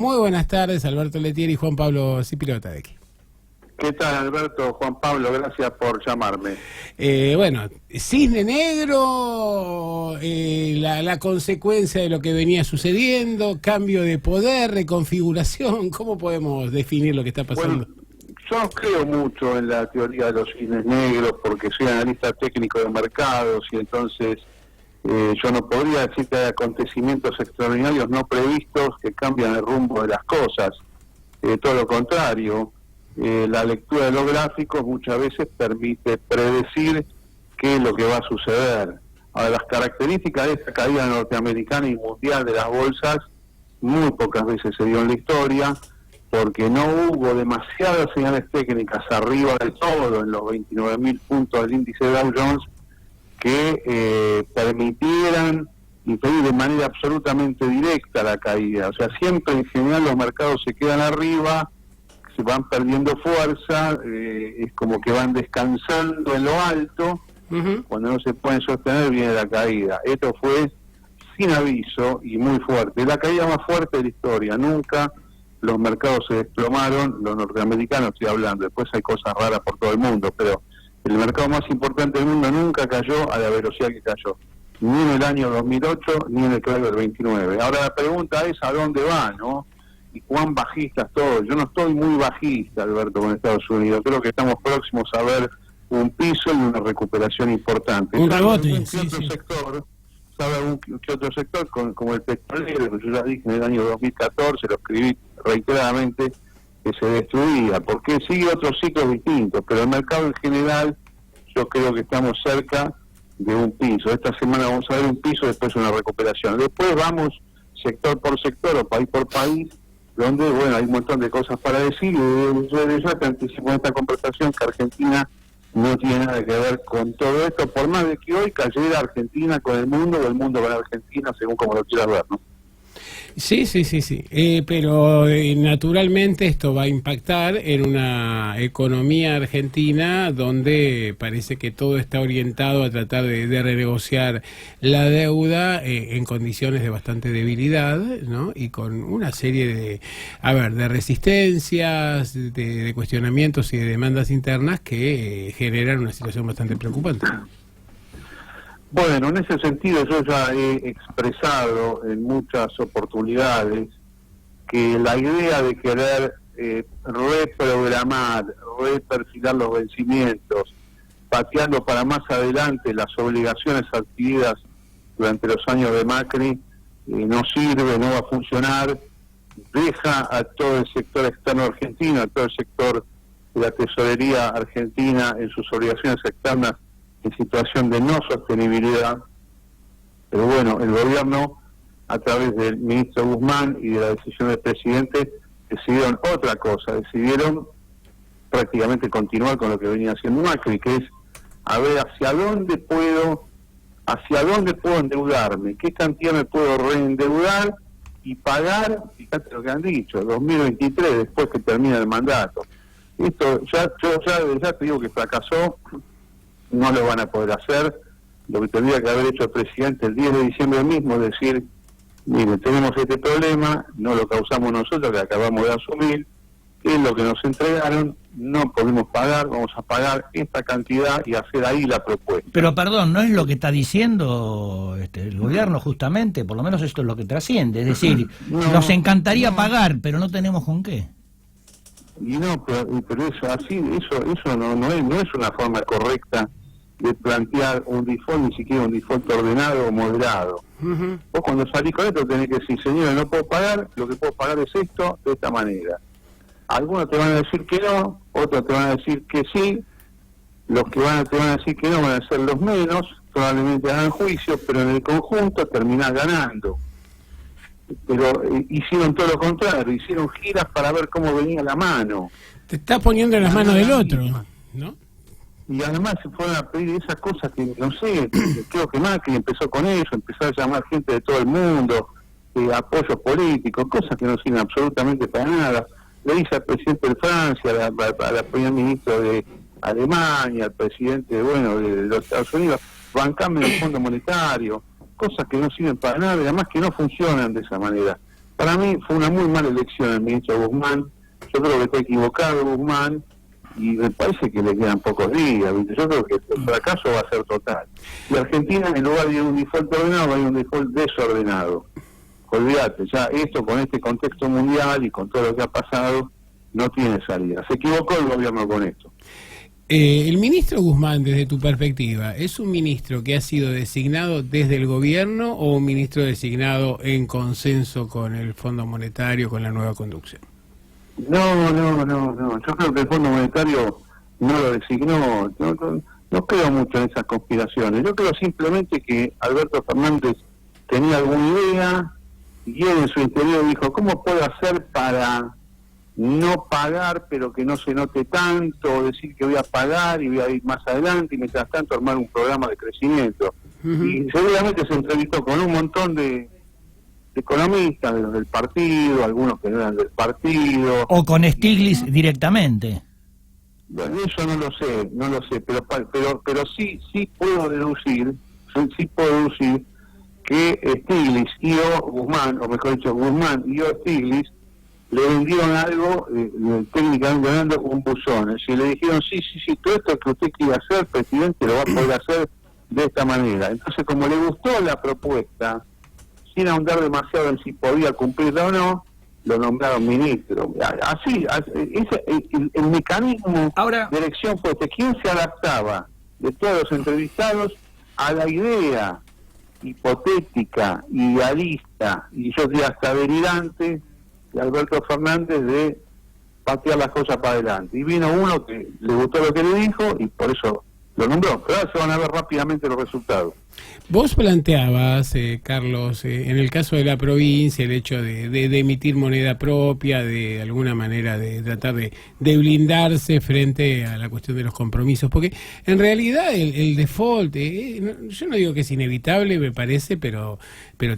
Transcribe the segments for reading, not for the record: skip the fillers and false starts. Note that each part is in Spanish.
Muy buenas tardes, Alberto Letieri y Juan Pablo Cipilota de aquí. ¿Qué tal, Alberto? Juan Pablo, gracias por llamarme. Bueno, Cisne Negro, la consecuencia de lo que venía sucediendo, cambio de poder, reconfiguración, ¿cómo podemos definir lo que está pasando? Bueno, yo creo mucho en la teoría de los cisnes negros porque soy analista técnico de mercados y entonces yo no podría decir que hay acontecimientos extraordinarios no previstos que cambian el rumbo de las cosas. Todo lo contrario. La lectura de los gráficos muchas veces permite predecir qué es lo que va a suceder. Ahora, las características de esta caída norteamericana y mundial de las bolsas muy pocas veces se dio en la historia, porque no hubo demasiadas señales técnicas arriba de todo en los 29.000 puntos del índice Dow Jones que permitieran impedir de manera absolutamente directa la caída. O sea, siempre en general los mercados se quedan arriba, se van perdiendo fuerza, es como que van descansando en lo alto, cuando no se pueden sostener viene la caída. Esto fue sin aviso y muy fuerte, la caída más fuerte de la historia. Nunca los mercados se desplomaron, los norteamericanos estoy hablando, después hay cosas raras por todo el mundo, pero el mercado más importante del mundo nunca cayó a la velocidad que cayó, ni en el año 2008 ni en el crack del 29. Ahora la pregunta es ¿a dónde va, no? Y cuán bajistas todos. Yo no estoy muy bajista, Alberto, con Estados Unidos. Creo que estamos próximos a ver un piso y una recuperación importante. Un rebote, sector, sabe algún que otro sector, como el petrolero, que yo ya dije en el año 2014, lo escribí reiteradamente, que se destruía, porque sigue otros ciclos distintos, pero el mercado en general, yo creo que estamos cerca de un piso. Esta semana vamos a ver un piso, después una recuperación. Después vamos sector por sector o país por país, donde, bueno, hay un montón de cosas para decir, y yo te anticipo en esta conversación que Argentina no tiene nada que ver con todo esto, por más de que hoy cayera Argentina con el mundo o el mundo con Argentina, según como lo quieras ver, ¿no? Sí. Pero naturalmente esto va a impactar en una economía argentina donde parece que todo está orientado a tratar de renegociar la deuda en condiciones de bastante debilidad, ¿no? Y con una serie de resistencias, de cuestionamientos y de demandas internas que generan una situación bastante preocupante. Bueno, en ese sentido yo ya he expresado en muchas oportunidades que la idea de querer reprogramar, reperfilar los vencimientos, pateando para más adelante las obligaciones adquiridas durante los años de Macri, no sirve, no va a funcionar, deja a todo el sector externo argentino, a todo el sector de la tesorería argentina en sus obligaciones externas en situación de no sostenibilidad. Pero bueno, el gobierno, a través del ministro Guzmán y de la decisión del presidente, decidieron otra cosa, decidieron prácticamente continuar con lo que venía haciendo Macri, que es a ver hacia dónde puedo endeudarme, qué cantidad me puedo reendeudar y pagar, fíjate lo que han dicho, 2023, después que termina el mandato. Esto ya te digo que fracasó. No lo van a poder hacer. Lo que tendría que haber hecho el presidente el 10 de diciembre mismo es decir, mire, tenemos este problema, no lo causamos nosotros, que acabamos de asumir, es lo que nos entregaron, no podemos pagar, vamos a pagar esta cantidad y hacer ahí la propuesta. Pero perdón, ¿no es lo que está diciendo el gobierno justamente? Por lo menos esto es lo que trasciende, es decir, nos encantaría pagar, pero no tenemos con qué. Y no, pero eso así, eso no es una forma correcta de plantear un default, ni siquiera un default ordenado o moderado. Vos cuando salís con esto tenés que decir, señores, no puedo pagar, lo que puedo pagar es esto, de esta manera. Algunos te van a decir que no, otros te van a decir que sí, los que te van a decir que no van a ser los menos, probablemente hagan juicio, pero en el conjunto terminás ganando. Pero hicieron todo lo contrario, hicieron giras para ver cómo venía la mano. Te estás poniendo en las manos del otro, ¿no? Y además se fueron a pedir esas cosas que, no sé, creo que Macri empezó con eso, empezó a llamar gente de todo el mundo, apoyos políticos, cosas que no sirven absolutamente para nada. Le dice al presidente de Francia, al primer ministro de Alemania, al presidente, de los Estados Unidos, bancame el Fondo Monetario, cosas que no sirven para nada y además que no funcionan de esa manera. Para mí fue una muy mala elección el ministro Guzmán. Yo creo que está equivocado Guzmán y me parece que le quedan pocos días, ¿viste? Yo creo que el fracaso va a ser total. Y Argentina, en lugar de un default ordenado, hay un default desordenado. Olvídate, ya esto con este contexto mundial y con todo lo que ha pasado, no tiene salida. Se equivocó el gobierno con esto. El ministro Guzmán, desde tu perspectiva, ¿es un ministro que ha sido designado desde el gobierno o un ministro designado en consenso con el Fondo Monetario, con la nueva conducción? No. Yo creo que el Fondo Monetario no lo designó. No creo mucho en esas conspiraciones. Yo creo simplemente que Alberto Fernández tenía alguna idea y él en su interior dijo, ¿cómo puedo hacer para no pagar pero que no se note tanto, o decir que voy a pagar y voy a ir más adelante y mientras tanto armar un programa de crecimiento? Y seguramente se entrevistó con un montón de economistas, de los del partido, algunos que no eran del partido. O con Stiglitz directamente. Bueno, eso no lo sé, pero sí puedo deducir que Stiglitz y Guzmán, o mejor dicho, Guzmán y Stiglitz, le vendieron algo, técnicamente hablando, un buzón. Es decir, le dijeron, sí, todo esto que usted quiere hacer, presidente, lo va a poder hacer de esta manera. Entonces, como le gustó la propuesta, sin ahondar demasiado en si podía cumplirla o no, lo nombraron ministro. Así el mecanismo de elección fue este. ¿Quién se adaptaba de todos los entrevistados a la idea hipotética, idealista, y yo diría hasta delirante, de Alberto Fernández de patear las cosas para adelante? Y vino uno que le gustó lo que le dijo y por eso lo nombró. Pero ahora se van a ver rápidamente los resultados. Vos planteabas, Carlos, en el caso de la provincia, el hecho de emitir moneda propia, de alguna manera de tratar de blindarse frente a la cuestión de los compromisos, porque en realidad el default, yo no digo que es inevitable, me parece, pero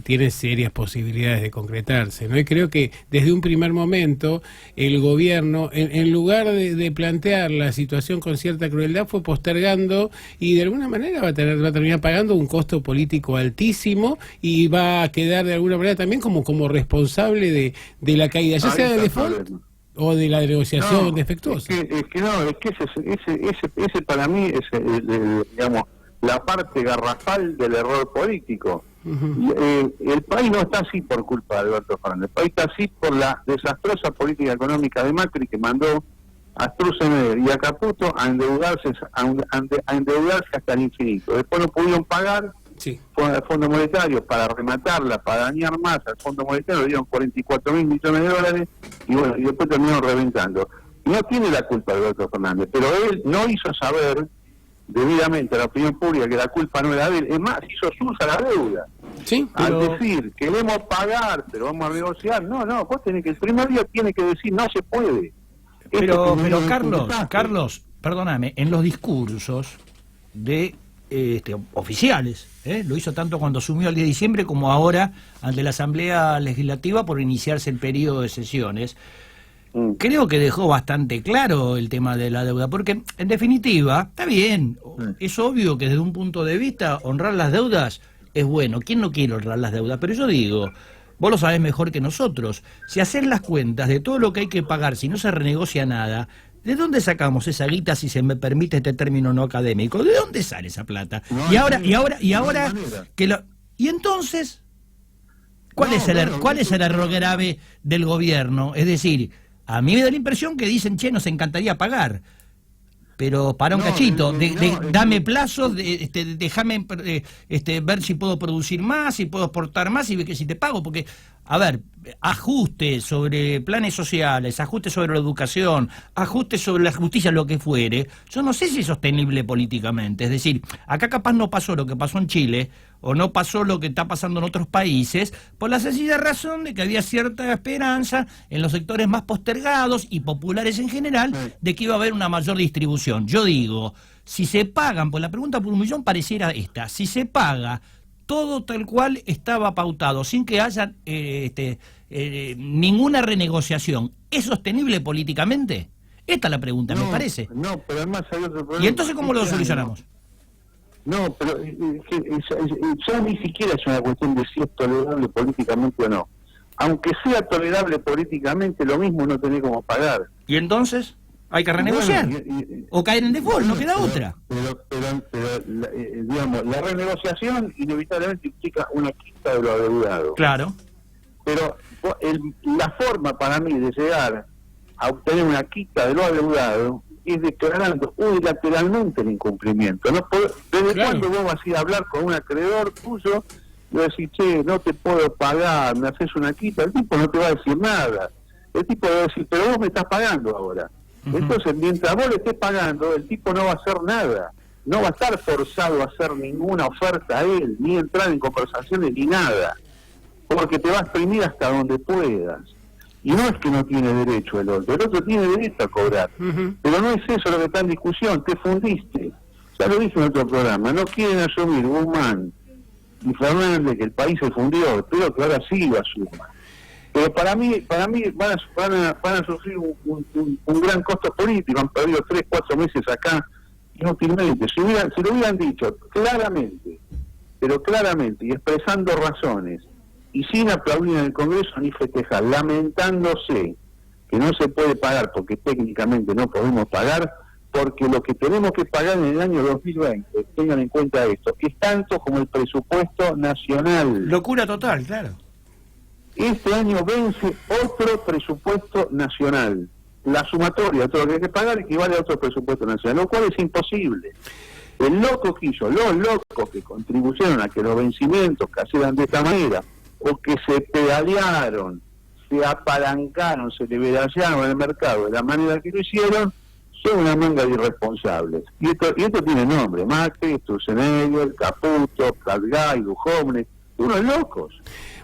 tiene serias posibilidades de concretarse, ¿no? Y creo que desde un primer momento el gobierno, en lugar de plantear la situación con cierta crueldad, fue postergando y de alguna manera va a terminar pagando un costo político altísimo y va a quedar de alguna manera también como responsable de la caída, ya sea del default o de la negociación defectuosa. Es que ese para mí es digamos, la parte garrafal del error político. El país no está así por culpa de Alberto Fernández, el país está así por la desastrosa política económica de Macri, que mandó a Stroessner y a Caputo a endeudarse hasta el infinito. Después no pudieron pagar al Fondo Monetario para rematarla, para dañar más al Fondo Monetario, le dieron 44.000 millones de dólares y bueno, y después terminaron reventando. No tiene la culpa Alberto Fernández, pero él no hizo saber debidamente a la opinión pública que la culpa no era de él. Es más, hizo suya la deuda. Sí, pero... Al decir, queremos pagar, pero vamos a negociar. No, vos tenés que, el primer día tiene que decir, no se puede. Pero Carlos, perdóname, en los discursos de oficiales, lo hizo tanto cuando asumió el 10 de diciembre como ahora ante la Asamblea Legislativa por iniciarse el periodo de sesiones, creo que dejó bastante claro el tema de la deuda, porque en definitiva, está bien, es obvio que desde un punto de vista honrar las deudas es bueno. ¿Quién no quiere honrar las deudas? Pero yo digo, vos lo sabés mejor que nosotros, si hacer las cuentas de todo lo que hay que pagar, si no se renegocia nada, ¿de dónde sacamos esa guita, si se me permite este término no académico? ¿De dónde sale esa plata? No, y ahora que lo... Y entonces, ¿cuál es el error grave del gobierno? Es decir, a mí me da la impresión que dicen, che, nos encantaría pagar, pero para un cachito, dame plazos, déjame ver si puedo producir más, si puedo exportar más y que si te pago, porque, a ver, ajuste sobre planes sociales, ajuste sobre la educación, ajuste sobre la justicia, lo que fuere, yo no sé si es sostenible políticamente. Es decir, acá capaz no pasó lo que pasó en Chile, o no pasó lo que está pasando en otros países, por la sencilla razón de que había cierta esperanza en los sectores más postergados y populares en general, de que iba a haber una mayor distribución. Yo digo, si se pagan, pues la pregunta por un millón pareciera esta, si se paga todo tal cual estaba pautado, sin que haya ninguna renegociación, ¿es sostenible políticamente? Esta es la pregunta, me parece. No, pero además hay otro problema. ¿Y entonces cómo lo solucionamos? No, pero ya ni siquiera es una cuestión de si es tolerable políticamente o no. aunque sea tolerable políticamente, lo mismo no tenés cómo pagar. ¿Y entonces? Hay que renegociar. O caer en default, no queda otra. Digamos, la renegociación inevitablemente implica una quita de lo adeudado. Claro. Pero la forma para mí de llegar a obtener una quita de lo adeudado es declarando unilateralmente el incumplimiento. ¿No? ¿Desde cuándo vos vas a ir a hablar con un acreedor tuyo y vas a decir, che, no te puedo pagar, me haces una quita? El tipo no te va a decir nada. El tipo va a decir, pero vos me estás pagando ahora. Entonces, mientras vos le estés pagando, el tipo no va a hacer nada. No va a estar forzado a hacer ninguna oferta a él, ni entrar en conversaciones, ni nada. Porque te va a exprimir hasta donde puedas. Y no es que no tiene derecho el otro tiene derecho a cobrar. Pero no es eso lo que está en discusión, te fundiste. Ya lo dije en otro programa, no quieren asumir Guzmán y Fernández que el país se fundió, espero que ahora sí lo asuman. Pero para mí van a sufrir un gran costo político. Han perdido 3-4 meses acá inútilmente. Si lo hubieran dicho claramente, pero claramente, y expresando razones, y sin aplaudir en el Congreso ni festejar, lamentándose que no se puede pagar porque técnicamente no podemos pagar, porque lo que tenemos que pagar en el año 2020, tengan en cuenta esto, es tanto como el presupuesto nacional. Locura total, claro. Este año vence otro presupuesto nacional. La sumatoria de todo lo que hay que pagar equivale a otro presupuesto nacional, lo cual es imposible. El loco que hizo, los locos que contribuyeron a que los vencimientos cayeran de esta manera, o que se pedalearon, se apalancaron, se liberaron en el mercado de la manera que lo hicieron, son una manga de irresponsables. Y esto tiene nombre: Macri, Sturzenegger, Caputo, Pratgay, Duhovne, unos locos.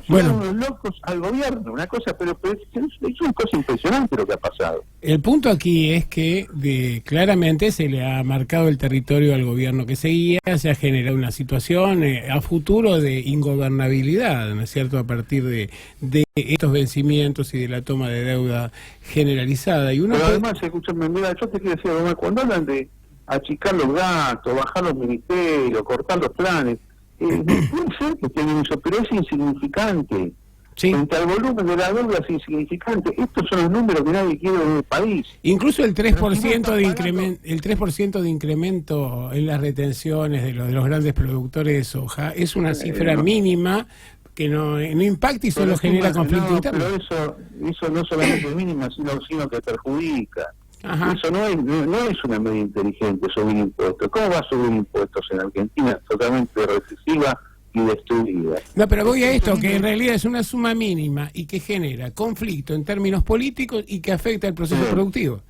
Bueno, unos locos al gobierno, una cosa, pero es una cosa impresionante lo que ha pasado. El punto aquí es que claramente se le ha marcado el territorio al gobierno que seguía, se ha generado una situación a futuro de ingobernabilidad, ¿no es cierto?, a partir de estos vencimientos y de la toma de deuda generalizada. Y pero además, escúchame, mira, yo te quiero decir, cuando hablan de achicar los gastos, bajar los ministerios, cortar los planes, puede ser que tienen eso, pero es insignificante. Sí. Frente al volumen de la deuda es insignificante. Estos son los números que nadie quiere en el país. Incluso el 3% de incremento, el 3% de incremento en las retenciones de los grandes productores de soja es una cifra mínima que no impacta y solo genera conflicto interno. Pero eso no solamente es mínima, sino que perjudica. Ajá. Eso no es una medida inteligente, subir impuestos. ¿Cómo va a subir impuestos en Argentina totalmente recesiva y destruida? No, pero voy a esto, que en realidad es una suma mínima y que genera conflicto en términos políticos y que afecta al proceso productivo.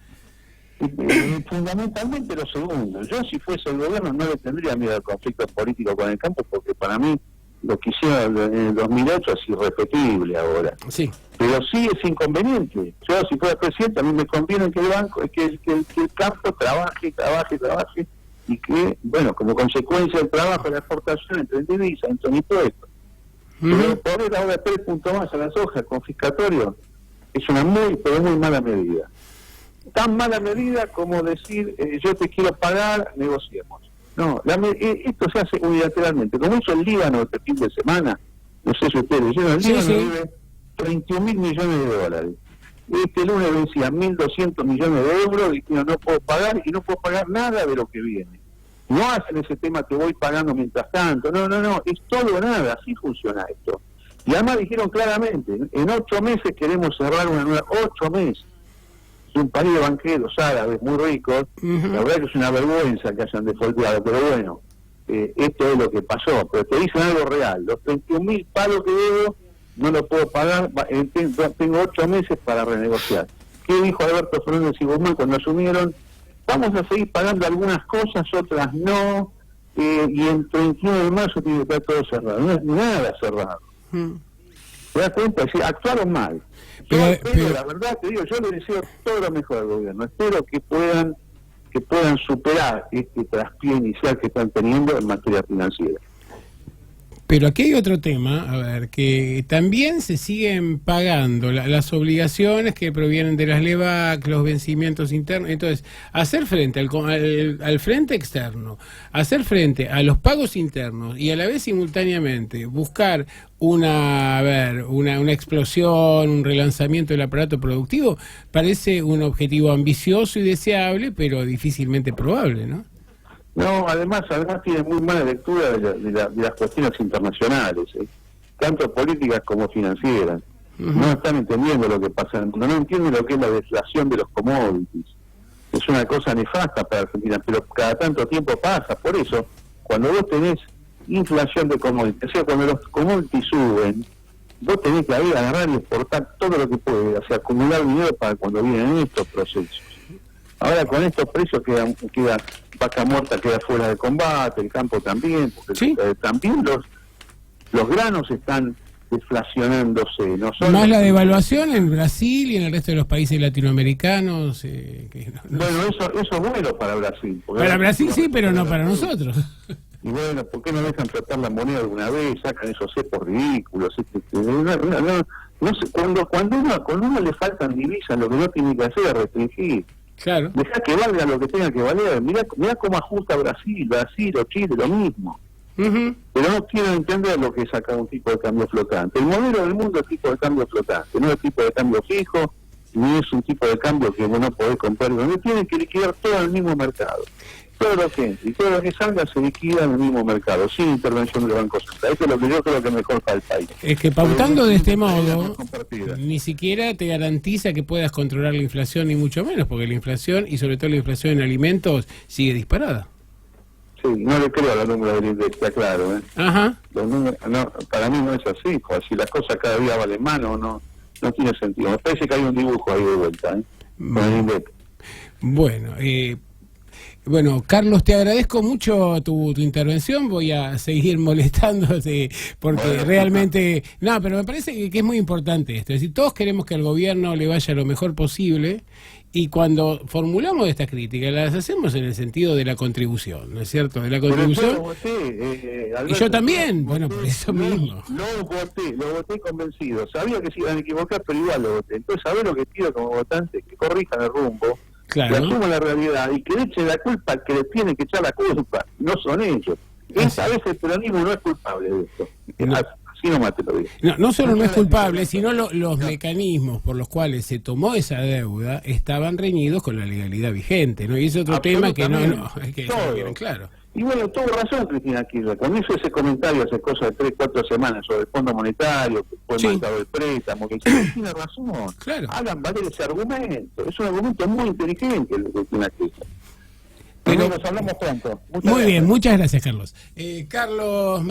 Fundamentalmente lo segundo. Yo, si fuese el gobierno, no le tendría miedo al conflicto político con el campo, porque para mí lo que hicieron en el 2008 es irrepetible ahora. Sí. Pero sí es inconveniente. Yo, si fuera presidente, a mí me conviene que el campo trabaje, y que, bueno, como consecuencia del trabajo, la exportación entre divisas, entre impuestos. Pero poner ahora 3 puntos más a la soja, confiscatorio, es una muy mala medida. Tan mala medida como decir, yo te quiero pagar, negociemos. No, esto se hace unilateralmente. Como hizo el Líbano este fin de semana, no sé si ustedes leyeron, el Líbano debe 21.000 millones de dólares. Este lunes vencía 1.200 millones de euros y no puedo pagar, y no puedo pagar nada de lo que viene. No hacen ese tema que voy pagando mientras tanto. No, es todo o nada, así funciona esto. Y además dijeron claramente, en 8 meses queremos cerrar una nueva, 8 meses. Es un país de banqueros árabes muy ricos, la verdad que es una vergüenza que hayan defolteado, pero bueno, esto es lo que pasó. Pero te dicen algo real: los 21.000 palos que debo no lo puedo pagar, tengo 8 meses para renegociar. ¿Qué dijo Alberto Fernández y Guzmán cuando asumieron? Vamos a seguir pagando algunas cosas, otras no, y el 31 de marzo tiene que estar todo cerrado. No es nada cerrado. ¿Te das cuenta? Es decir, actuaron mal. Pero la verdad te digo, yo le deseo todo lo mejor al gobierno. Espero que puedan superar este traspié inicial que están teniendo en materia financiera. Pero aquí hay otro tema, a ver, que también se siguen pagando las obligaciones que provienen de las LEVAC, los vencimientos internos. Entonces, hacer frente al frente externo, hacer frente a los pagos internos y a la vez simultáneamente buscar una explosión, un relanzamiento del aparato productivo, parece un objetivo ambicioso y deseable, pero difícilmente probable, ¿no? No, además tiene muy mala lectura de las cuestiones internacionales, tanto políticas como financieras. No están entendiendo lo que pasa en el mundo, no entienden lo que es la deflación de los commodities. Es una cosa nefasta para Argentina, pero cada tanto tiempo pasa. Por eso, cuando vos tenés inflación de commodities, o sea, cuando los commodities suben, vos tenés que agarrar y exportar todo lo que puede, o sea, acumular dinero para cuando vienen estos procesos. Ahora con estos precios queda vaca muerta, queda fuera de combate, el campo también, porque ¿sí? También los granos están deflacionándose. No solo más la devaluación en Brasil y en el resto de los países latinoamericanos. Bueno, eso es bueno para Brasil. Para Brasil sí, pero no para nosotros. Y bueno, ¿por qué no dejan tratar la moneda alguna vez? Sacan esos cepos ridículos. No sé, cuando uno le faltan divisas, lo que no tiene que hacer es restringir. Claro. Deja que valga lo que tenga que valer. Mirá cómo ajusta Brasil o Chile, lo mismo. Pero no quiero entender lo que es acá un tipo de cambio flotante. El modelo del mundo es tipo de cambio flotante, no es tipo de cambio fijo, ni es un tipo de cambio que vos no podés comprar. No tienen que liquidar todo en el mismo mercado. Todo lo que entre y todo lo que salga se liquida en el mismo mercado, sin intervención del Banco Central. Eso es lo que yo creo que es mejor para el país. Es que pautando de este modo, ni siquiera te garantiza que puedas controlar la inflación, ni mucho menos, porque la inflación, y sobre todo la inflación en alimentos, sigue disparada. Sí, no le creo a la número del INDEC, está claro. Ajá. Los números, no, para mí no es así, pues si las cosas cada día valen más, no tiene sentido. Me parece que hay un dibujo ahí de vuelta, con el INDEC. Bueno, Carlos, te agradezco mucho tu intervención. Voy a seguir molestándote porque realmente... No, pero me parece que es muy importante esto. Es decir, todos queremos que al gobierno le vaya lo mejor posible y cuando formulamos estas críticas las hacemos en el sentido de la contribución, ¿no es cierto? De la contribución. Lo voté, Alberto, y yo también, bueno, por eso mismo. Lo voté convencido. Sabía que se iban a equivocar, pero igual lo voté. Entonces, ¿sabés lo que pido como votante? Que corrijan el rumbo. Claro. Que asuman la realidad y que le echen la culpa al que les tiene que echar la culpa, no son ellos. Esta vez el peronismo no es culpable de esto. No. Así nomás te lo digo. No solo no es culpable, sino los mecanismos por los cuales se tomó esa deuda estaban reñidos con la legalidad vigente, ¿no? Y es otro tema que no hay que dejar bien claro. Y bueno, tuvo razón Cristina Kirchner. Cuando hizo ese comentario hace cosas de 3-4 semanas sobre el Fondo Monetario, que fue mandado el préstamo, que tiene razón. Claro. Hagan valer ese argumento. Es un argumento muy inteligente el de Cristina Kirchner. Pero nos hablamos pronto. Muy bien, muchas gracias, Carlos. Carlos